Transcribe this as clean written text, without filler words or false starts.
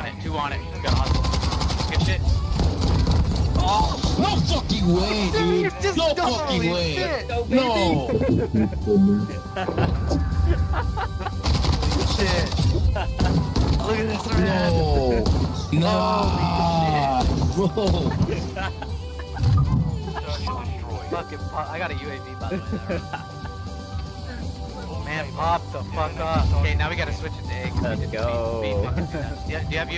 it, 2 on it. You gotta hustle. Good shit. Oh, no fucking way, dude. Just No holy fucking way. shit. No. Shit. Look at this red. No. Nah. Bro. Fucking pop. I got a UAV by the way. Man, pop the fuck up. Okay, now we gotta switch it to A. 'Cause we Let's did go. B fucking do that. Do you have UAV?